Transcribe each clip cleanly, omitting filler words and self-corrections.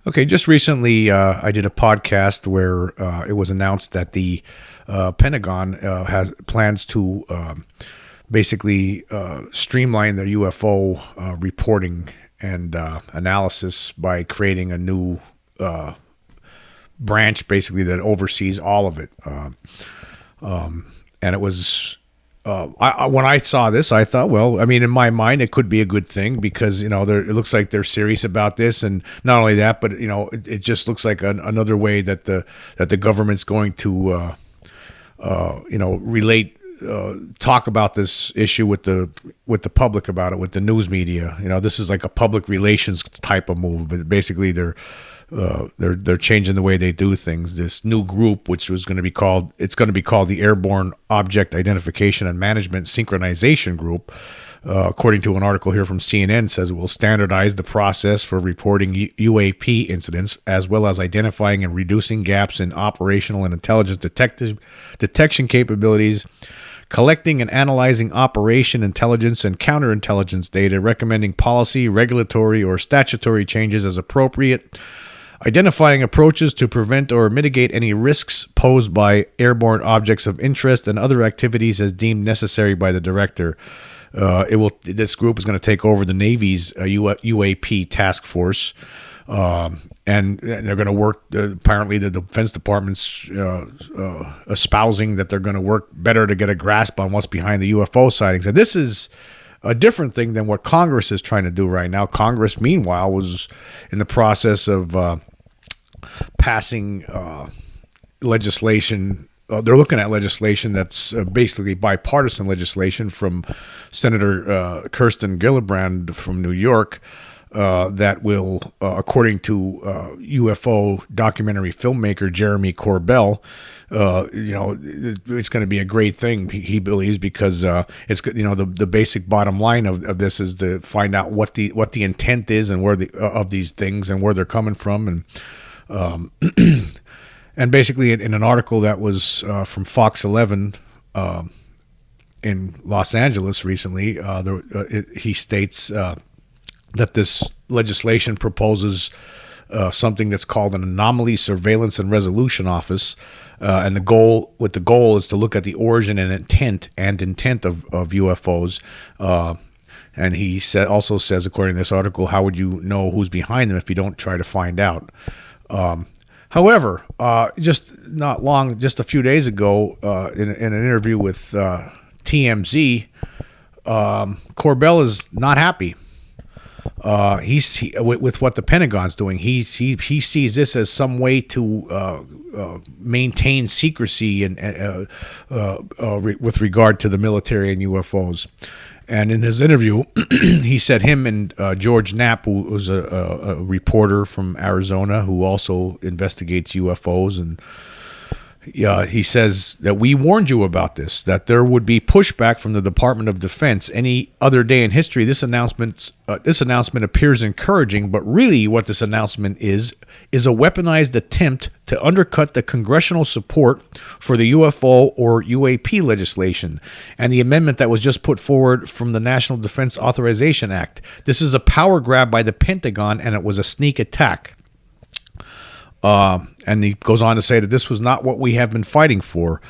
Okay, just recently I did a podcast where it was announced that the Pentagon has plans to basically streamline their UFO reporting and analysis by creating a new branch, basically, that oversees all of it. And it was... when I saw this, I thought, well, I mean, in my mind, it could be a good thing because, it looks like they're serious about this. And not only that, but, it just looks like another way that the government's going to, talk about this issue with the public about it, with the news media. This is like a public relations type of move, but basically they're changing the way they do things. This new group, which was going to be called the Airborne Object Identification and Management Synchronization Group, according to an article here from CNN, says it will standardize the process for reporting UAP incidents, as well as identifying and reducing gaps in operational and intelligence detection capabilities, collecting and analyzing operation intelligence and counterintelligence data, recommending policy, regulatory, or statutory changes as appropriate, identifying approaches to prevent or mitigate any risks posed by airborne objects of interest, and other activities as deemed necessary by the director. This group is going to take over the Navy's UAP task force, and they're going to work. Apparently, the Defense Department's espousing that they're going to work better to get a grasp on what's behind the UFO sightings. And this is a different thing than what Congress is trying to do right now. Congress, meanwhile, was in the process of passing legislation. They're looking at legislation that's basically bipartisan legislation from Senator Kirsten Gillibrand from New York that will, according to UFO documentary filmmaker Jeremy Corbell, it's going to be a great thing, he believes, because it's the basic bottom line of this is to find out what the intent is and where of these things and where they're coming from, and basically in an article that was from Fox 11 in Los Angeles recently, he states that this legislation proposes something that's called an Anomaly Surveillance and Resolution Office, and the goal is to look at the origin and intent of UFOs. And he also says, according to this article, how would you know who's behind them if you don't try to find out? However, just a few days ago, in an interview with TMZ, Corbell is not happy. With what the Pentagon's doing. He sees this as some way to maintain secrecy and with regard to the military and UFOs. And in his interview, he said him and George Knapp, who was a reporter from Arizona who also investigates UFOs, and he says that we warned you about this, that there would be pushback from the Department of Defense any other day in history. This announcement appears encouraging, but really what this announcement is a weaponized attempt to undercut the congressional support for the UFO or UAP legislation and the amendment that was just put forward from the National Defense Authorization Act. This is a power grab by the Pentagon, and it was a sneak attack. And he goes on to say that this was not what we have been fighting for.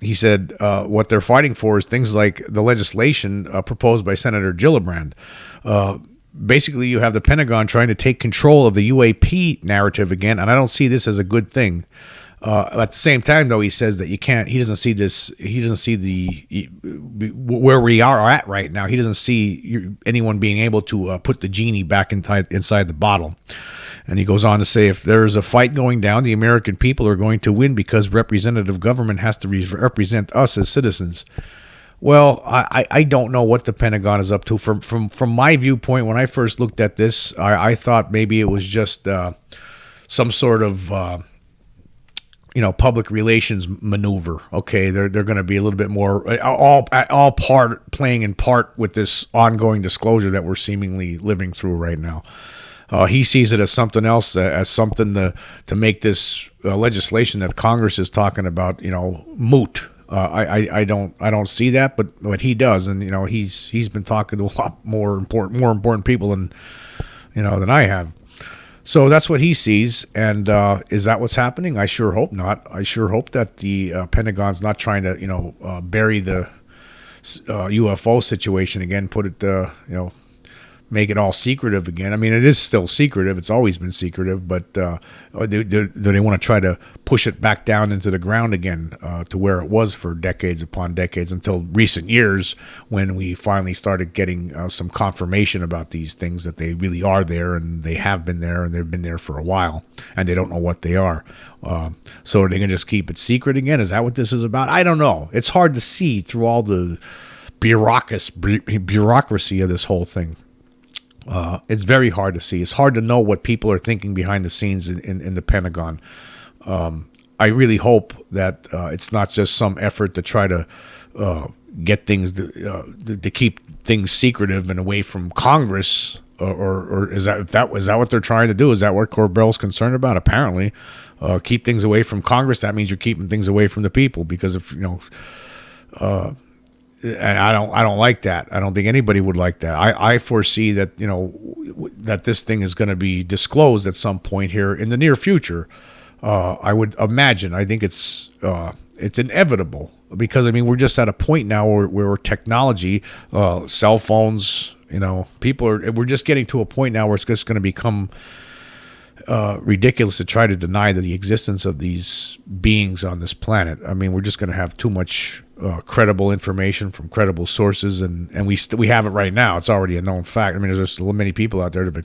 He said what they're fighting for is things like the legislation proposed by Senator Gillibrand. Basically, you have the Pentagon trying to take control of the UAP narrative again, and I don't see this as a good thing. At the same time, though, he says that he doesn't see this. He doesn't see where we are at right now. He doesn't see anyone being able to put the genie back inside the bottle. And he goes on to say, if there's a fight going down, the American people are going to win because representative government has to represent us as citizens. Well, I don't know what the Pentagon is up to. From my viewpoint, when I first looked at this, I thought maybe it was just some sort of public relations maneuver. Okay, they're going to be a little bit more playing in part with this ongoing disclosure that we're seemingly living through right now. He sees it as something else, as something to make this legislation that Congress is talking about, moot. I don't see that, but he does, and he's been talking to a lot more important people than I have. So that's what he sees, and is that what's happening? I sure hope not. I sure hope that the Pentagon's not trying to bury the UFO situation again, put it make it all secretive again. I mean, it is still secretive. It's always been secretive, but do they want to try to push it back down into the ground again to where it was for decades upon decades until recent years when we finally started getting some confirmation about these things, that they really are there and they have been there and they've been there for a while and they don't know what they are. So they can just keep it secret again? Is that what this is about? I don't know. It's hard to see through all the bureaucracy of this whole thing. It's very hard to see. It's hard to know what people are thinking behind the scenes in the Pentagon. I really hope that it's not just some effort to try to get things to keep things secretive and away from Congress, or is that what they're trying to do? Is that what Corbell's concerned about? Apparently, keep things away from Congress. That means you're keeping things away from the people, because if and I don't like that. I don't think anybody would like that. I foresee that that this thing is going to be disclosed at some point here in the near future. I would imagine. I think it's inevitable, because we're just at a point now where technology, cell phones, we're just getting to a point now where it's just going to become ridiculous to try to deny the existence of these beings on this planet. We're just going to have too much credible information from credible sources, and we have it right now. It's already a known fact. There's just many people out there that have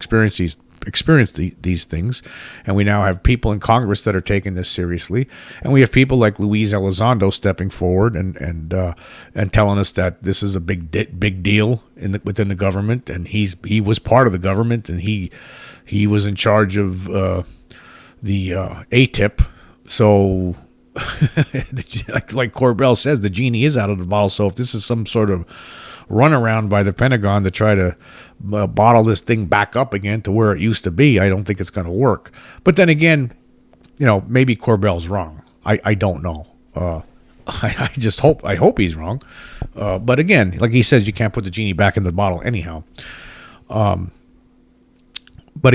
experienced these things, and we now have people in Congress that are taking this seriously, and we have people like Luis Elizondo stepping forward and telling us that this is a big deal within the government, and he was part of the government, and he was in charge of the ATIP. So like Corbell says, the genie is out of the bottle. So if this is some sort of runaround by the Pentagon to try to bottle this thing back up again to where it used to be, I don't think it's going to work. But then again, maybe Corbell's wrong. I don't know. I just hope he's wrong. But again, like he says, you can't put the genie back in the bottle anyhow. But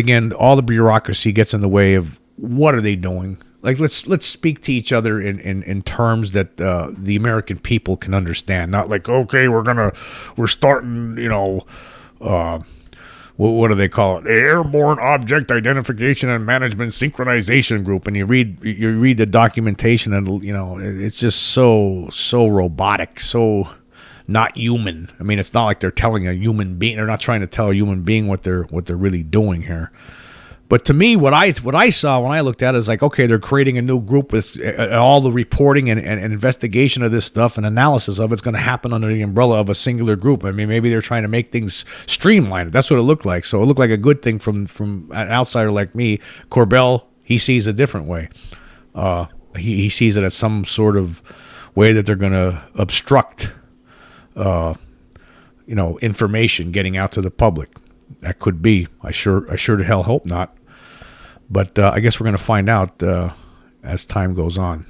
again, all the bureaucracy gets in the way of what are they doing? Like, let's speak to each other in terms that the American people can understand. Not like, okay, we're starting, what do they call it? The Airborne Object Identification and Management Synchronization Group. And you read the documentation, and it's just so robotic, so not human. It's not like they're telling a human being. They're not trying to tell a human being what they're really doing here. But to me, what I saw when I looked at it is like, okay, they're creating a new group with all the reporting and investigation of this stuff and analysis of it's going to happen under the umbrella of a singular group. Maybe they're trying to make things streamlined. That's what it looked like. So it looked like a good thing from an outsider like me. Corbell, he sees a different way. He sees it as some sort of way that they're going to obstruct, information getting out to the public. That could be. I sure to hell hope not. But I guess we're going to find out as time goes on.